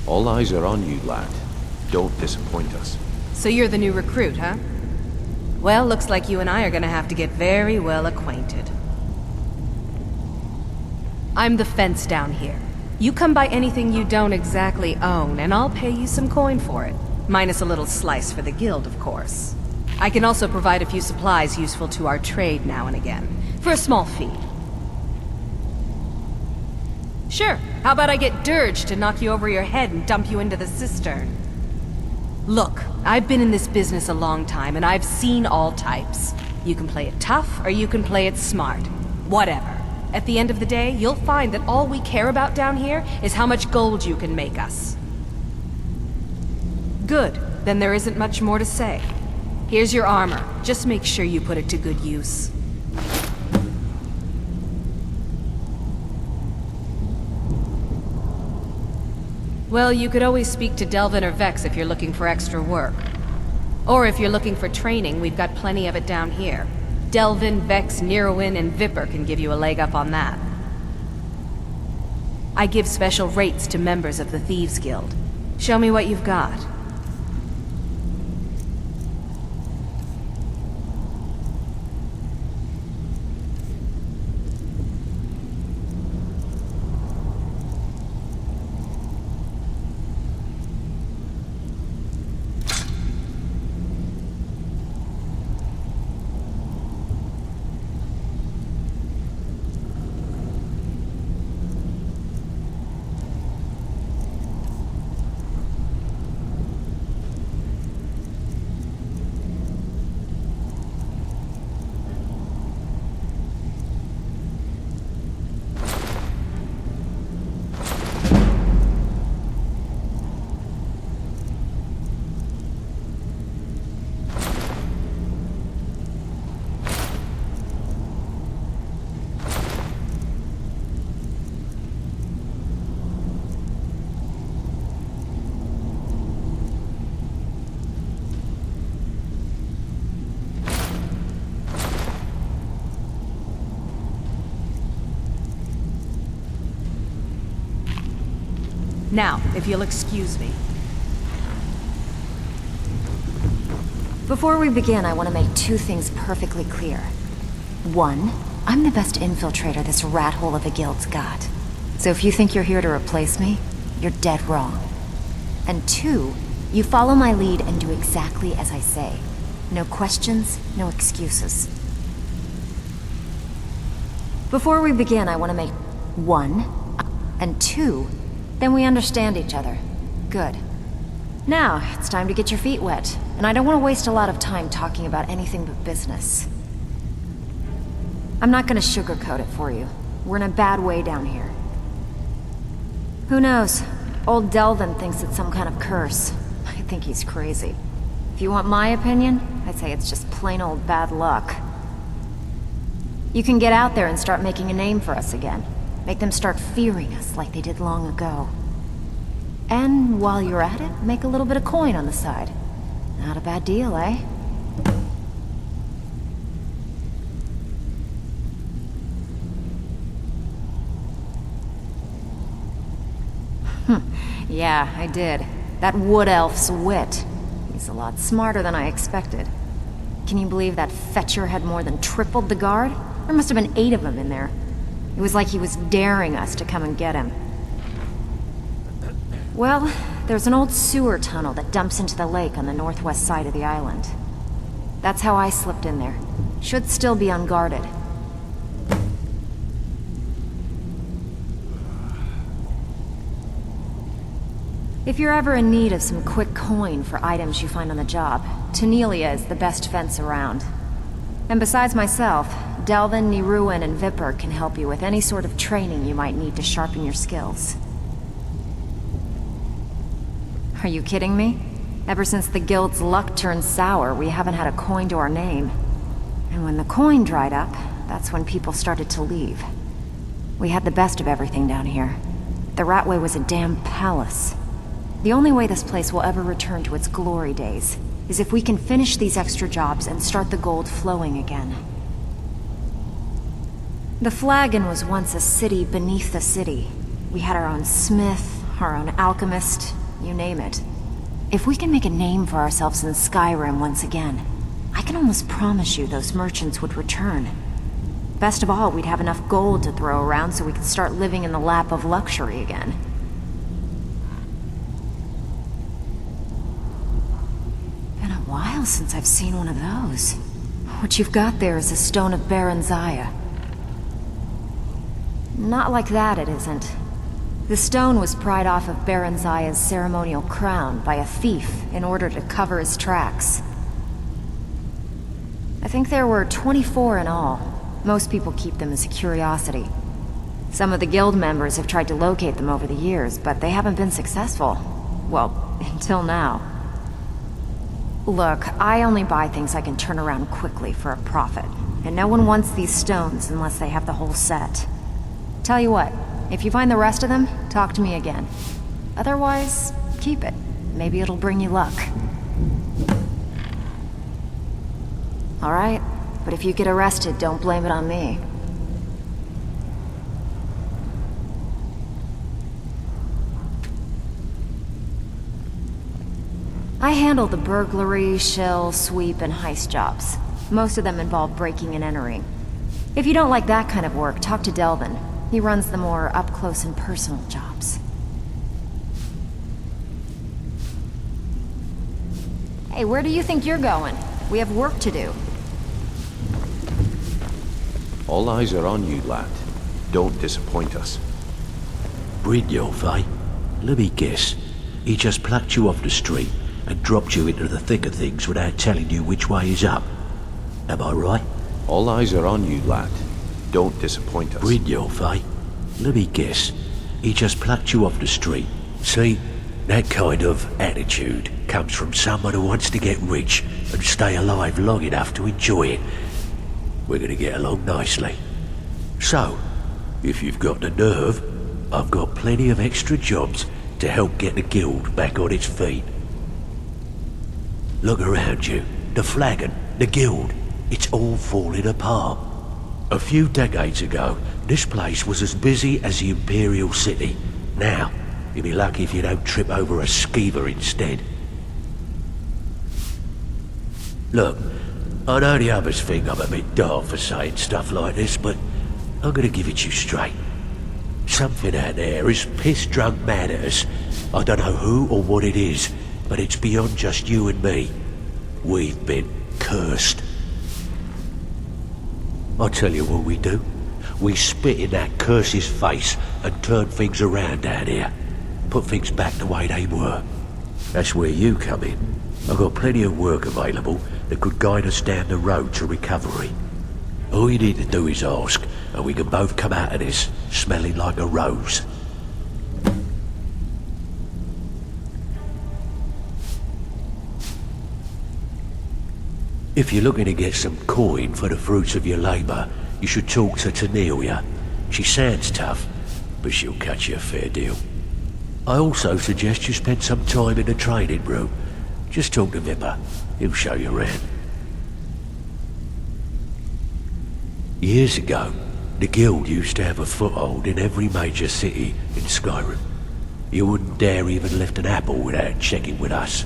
All eyes are on you, lad. Don't disappoint us. So you're the new recruit, huh? Well, looks like you and I are gonna have to get very well acquainted. I'm the fence down here. You come by anything you don't exactly own, and I'll pay you some coin for it. Minus a little slice for the guild, of course. I can also provide a few supplies useful to our trade now and again, for a small fee. Sure, how about I get Dirge to knock you over your head and dump you into the cistern? Look, I've been in this business a long time, and I've seen all types. You can play it tough, or you can play it smart. Whatever. At the end of the day, you'll find that all we care about down here is how much gold you can make us. Good. Then there isn't much more to say. Here's your armor. Just make sure you put it to good use. Well, you could always speak to Delvin or Vex if you're looking for extra work. Or if you're looking for training, we've got plenty of it down here. Delvin, Vex, Nirwin, and Viper can give you a leg up on that. I give special rates to members of the Thieves Guild. Show me what you've got. Now, if you'll excuse me. Before we begin, I want to make two things perfectly clear. One, I'm the best infiltrator this rat hole of a guild's got. So if you think you're here to replace me, you're dead wrong. And two, you follow my lead and do exactly as I say. No questions, no excuses. Before we begin, I want to make one, and two, then we understand each other. Good. Now, it's time to get your feet wet, and I don't want to waste a lot of time talking about anything but business. I'm not gonna sugarcoat it for you. We're in a bad way down here. Who knows? Old Delvin thinks it's some kind of curse. I think he's crazy. If you want my opinion, I'd say it's just plain old bad luck. You can get out there and start making a name for us again. Make them start fearing us like they did long ago. And while you're at it, make a little bit of coin on the side. Not a bad deal, eh? Yeah, I did. That wood elf's wit. He's a lot smarter than I expected. Can you believe that fetcher had more than tripled the guard? There must have been 8 of them in there. It was like he was daring us to come and get him. Well, there's an old sewer tunnel that dumps into the lake on the northwest side of the island. That's how I slipped in there. Should still be unguarded. If you're ever in need of some quick coin for items you find on the job, Tanelia is the best fence around. And besides myself, Delvin, Nirwin, and Viper can help you with any sort of training you might need to sharpen your skills. Are you kidding me? Ever since the guild's luck turned sour, we haven't had a coin to our name. And when the coin dried up, that's when people started to leave. We had the best of everything down here. The Ratway was a damn palace. The only way this place will ever return to its glory days is if we can finish these extra jobs and start the gold flowing again. The Flagon was once a city beneath the city. We had our own smith, our own alchemist, you name it. If we can make a name for ourselves in Skyrim once again, I can almost promise you those merchants would return. Best of all, we'd have enough gold to throw around so we could start living in the lap of luxury again. Been a while since I've seen one of those. What you've got there is a stone of Baron Zaya. Not like that, it isn't. The stone was pried off of Baron Zaya's ceremonial crown by a thief in order to cover his tracks. I think there were 24 in all. Most people keep them as a curiosity. Some of the guild members have tried to locate them over the years, but they haven't been successful. Well, until now. Look, I only buy things I can turn around quickly for a profit, and no one wants these stones unless they have the whole set. Tell you what, if you find the rest of them, talk to me again. Otherwise, keep it. Maybe it'll bring you luck. Alright, but if you get arrested, don't blame it on me. I handle the burglary, shell, sweep, and heist jobs. Most of them involve breaking and entering. If you don't like that kind of work, talk to Delvin. He runs the more up-close and personal jobs. Hey, where do you think you're going? We have work to do. All eyes are on you, lad. Don't disappoint us. Brynjolf, eh? Let me guess. He just plucked you off the street and dropped you into the thick of things without telling you which way is up. Am I right? All eyes are on you, lad. Don't disappoint us. Brynjolf, eh? Let me guess. He just plucked you off the street. See? That kind of attitude comes from someone who wants to get rich and stay alive long enough to enjoy it. We're gonna get along nicely. So, if you've got the nerve, I've got plenty of extra jobs to help get the guild back on its feet. Look around you. The Flagon, the guild, it's all falling apart. A few decades ago, this place was as busy as the Imperial City. Now, you'll be lucky if you don't trip over a skeever instead. Look, I know the others think I'm a bit daft for saying stuff like this, but I'm gonna give it you straight. Something out there is piss-drunk mad at us. I don't know who or what it is, but it's beyond just you and me. We've been cursed. I'll tell you what we do. We spit in that curse's face and turn things around down here. Put things back the way they were. That's where you come in. I've got plenty of work available that could guide us down the road to recovery. All you need to do is ask, and we can both come out of this smelling like a rose. If you're looking to get some coin for the fruits of your labour, you should talk to Tanelia. She sounds tough, but she'll cut you a fair deal. I also suggest you spend some time in the training room. Just talk to Vipper. He'll show you around. Years ago, the guild used to have a foothold in every major city in Skyrim. You wouldn't dare even lift an apple without checking with us.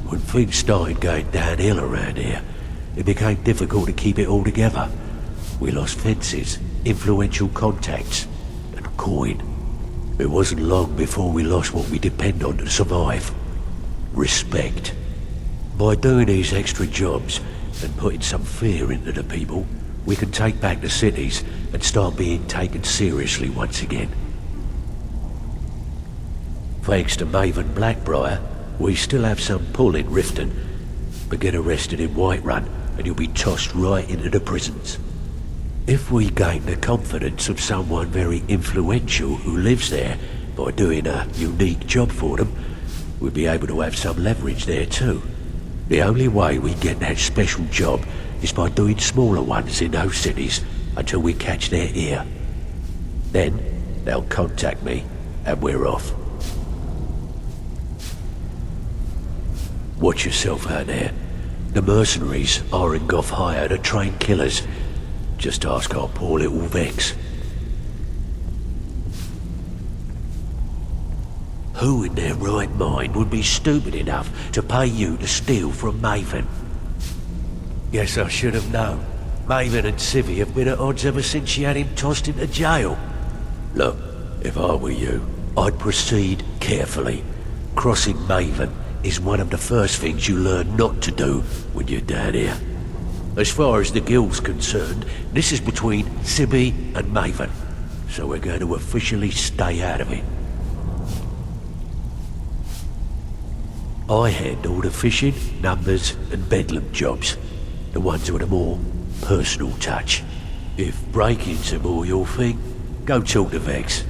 When things started going downhill around here, it became difficult to keep it all together. We lost fences, influential contacts, and coin. It wasn't long before we lost what we depend on to survive. Respect. By doing these extra jobs and putting some fear into the people, we can take back the cities and start being taken seriously once again. Thanks to Maven Blackbriar, we still have some pull in Riften, but get arrested in Whiterun and you'll be tossed right into the prisons. If we gain the confidence of someone very influential who lives there by doing a unique job for them, we'd be able to have some leverage there too. The only way we get that special job is by doing smaller ones in those cities until we catch their ear. Then, they'll contact me, and we're off. Watch yourself out there. The mercenaries aren't off hire to train killers. Just ask our poor little Vex. Who in their right mind would be stupid enough to pay you to steal from Maven? Guess I should have known. Maven and Civvy have been at odds ever since she had him tossed into jail. Look, if I were you, I'd proceed carefully. Crossing Maven is one of the first things you learn not to do when you're down here. As far as the guild's concerned, this is between Civvy and Maven, so we're going to officially stay out of it. I handle the fishing, numbers, and bedlam jobs. The ones with a more personal touch. If breaking's are more your thing, go talk to Vex.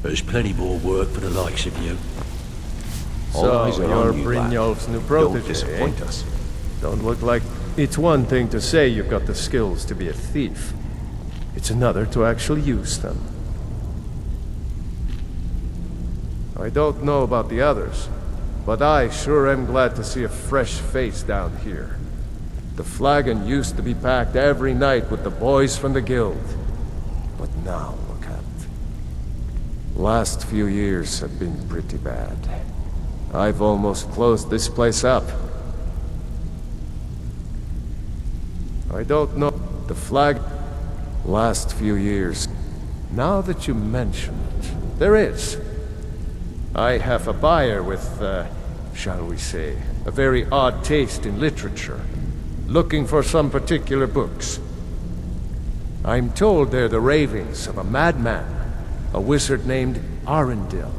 There's plenty more work for the likes of you. So, you're Brynjolf's new protege, Don't disappoint us. Don't look like... It's one thing to say you've got the skills to be a thief. It's another to actually use them. I don't know about the others, but I sure am glad to see a fresh face down here. The flagon used to be packed every night with the boys from the guild. But now, look at it. Last few years have been pretty bad. I've almost closed this place up. I don't know the flag... Last few years. Now that you mention it, there is. I have a buyer with, shall we say, a very odd taste in literature, looking for some particular books. I'm told they're the ravings of a madman, a wizard named Arundel,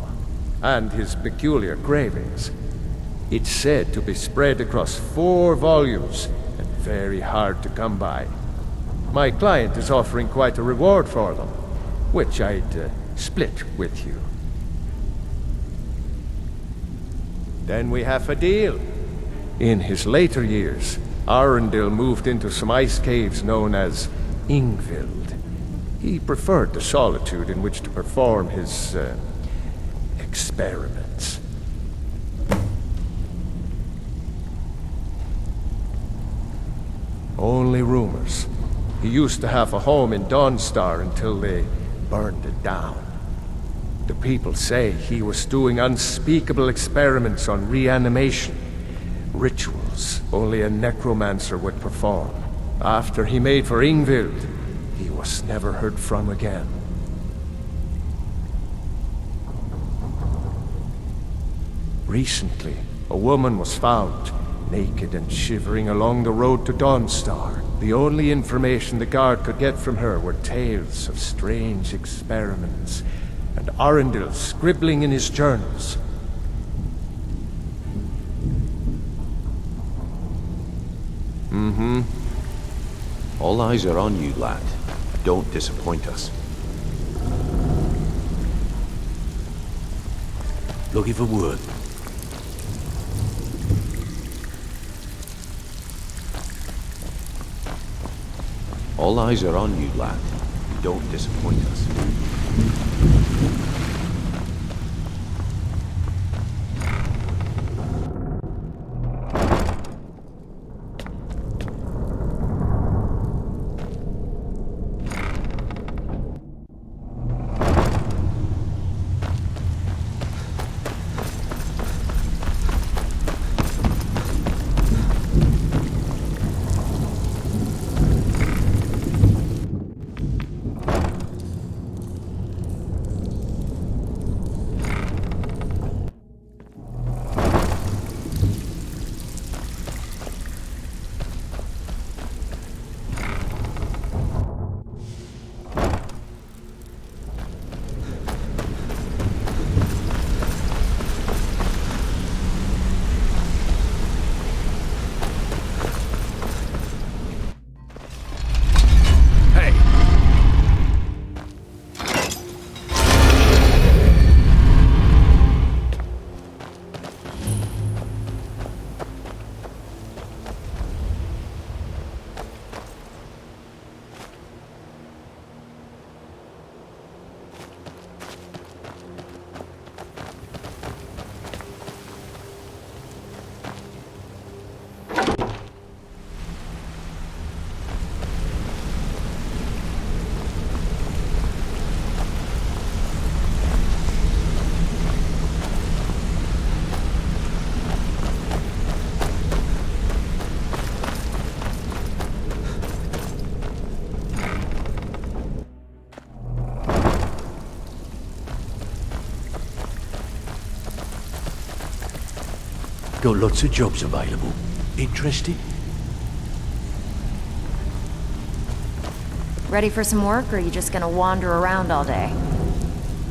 and his peculiar cravings. It's said to be spread across 4 volumes, and very hard to come by. My client is offering quite a reward for them, which I'd split with you. Then we have a deal. In his later years, Arundel moved into some ice caves known as Ingvild. He preferred the solitude in which to perform his, experiments. Only rumors. He used to have a home in Dawnstar until they burned it down. The people say he was doing unspeakable experiments on reanimation. Rituals only a necromancer would perform. After he made for Ingvild, he was never heard from again. Recently, a woman was found, naked and shivering along the road to Dawnstar. The only information the guard could get from her were tales of strange experiments, and Arundel scribbling in his journals. Mm-hmm. All eyes are on you, lad. Don't disappoint us. Looking for work. All eyes are on you, lad. Don't disappoint us. got lots of jobs available. Interested? Ready for some work, or are you just gonna wander around all day?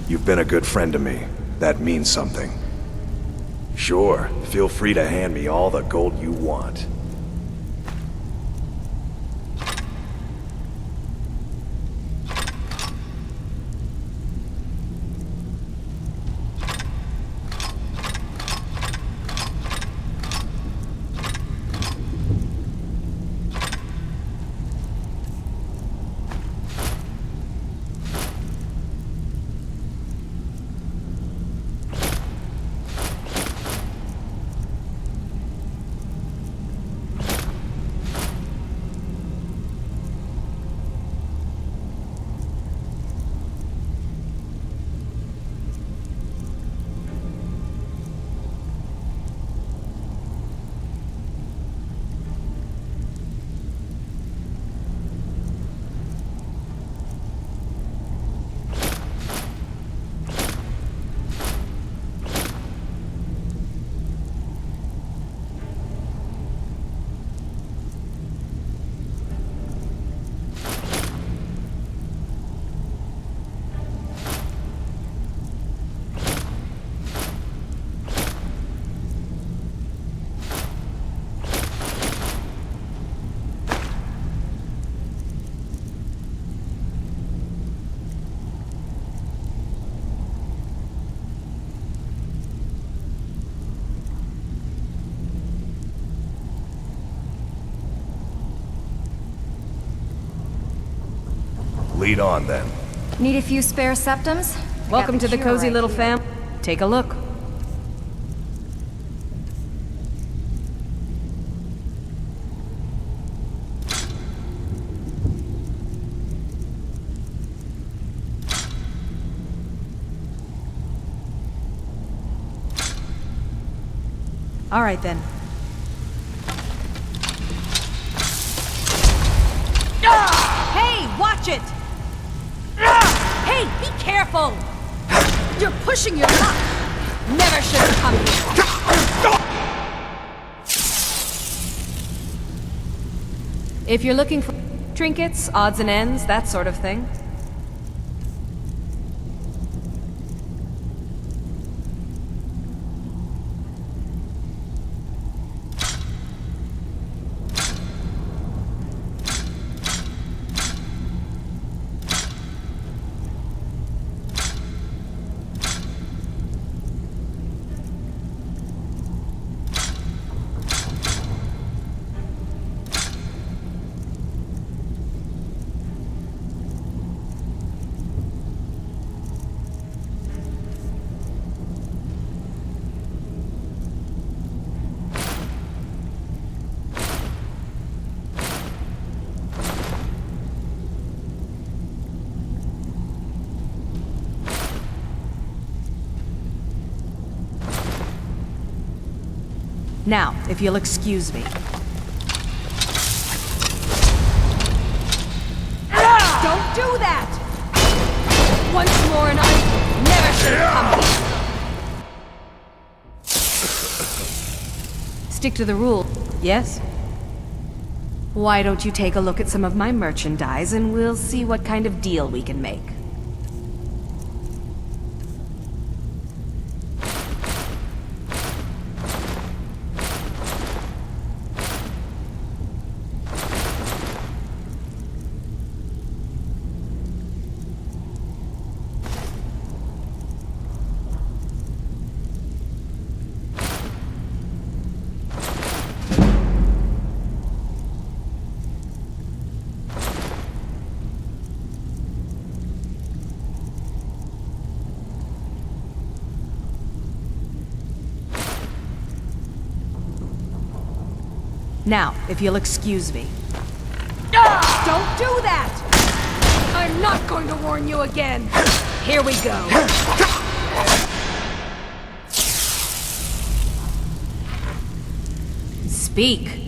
You've been a good friend to me. That means something. Sure, feel free to hand me all the gold you want. Lead on, then. Need a few spare septums? Welcome to the cure cozy right little here. fam. Take a look. All right, then. Hey, watch it! Hey, be careful! You're pushing your luck! Never should have come here. If you're looking for trinkets, odds and ends, that sort of thing. Now, if you'll excuse me. Don't do that! Once more and I never should have come here. Stick to the rule, yes? Why don't you take a look at some of my merchandise and we'll see what kind of deal we can make. Now, if you'll excuse me. Don't do that! I'm not going to warn you again! Here we go! Speak!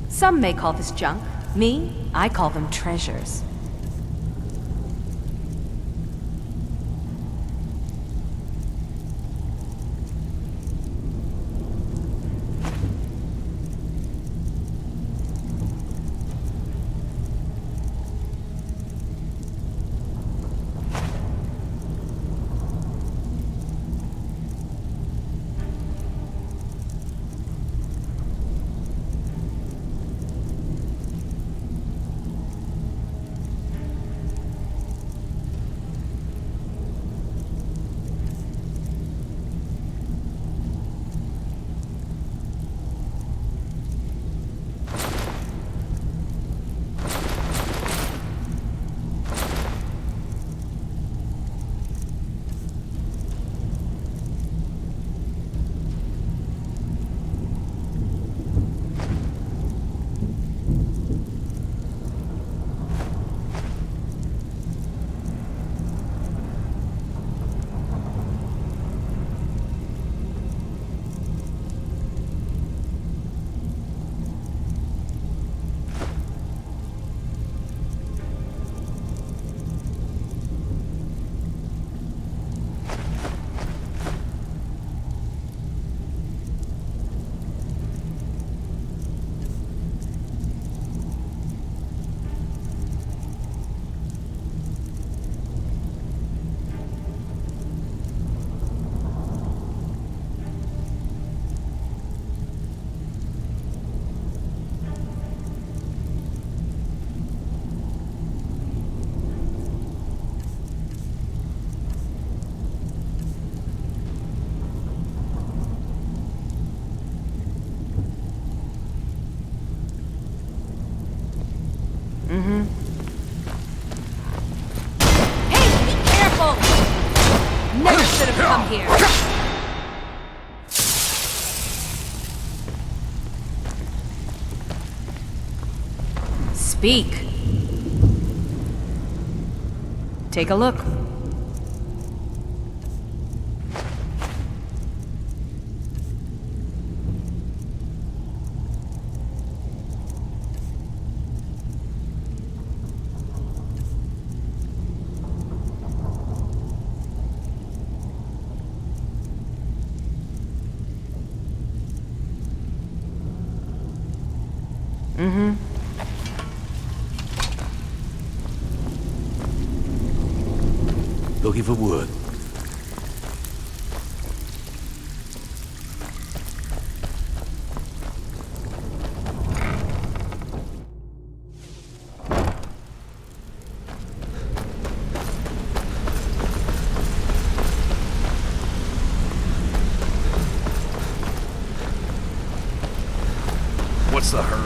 Some may call this junk. Me, I call them treasures. should have come here. Speak. Take a look. Mm-hmm. Looking for wood. What's the hurry?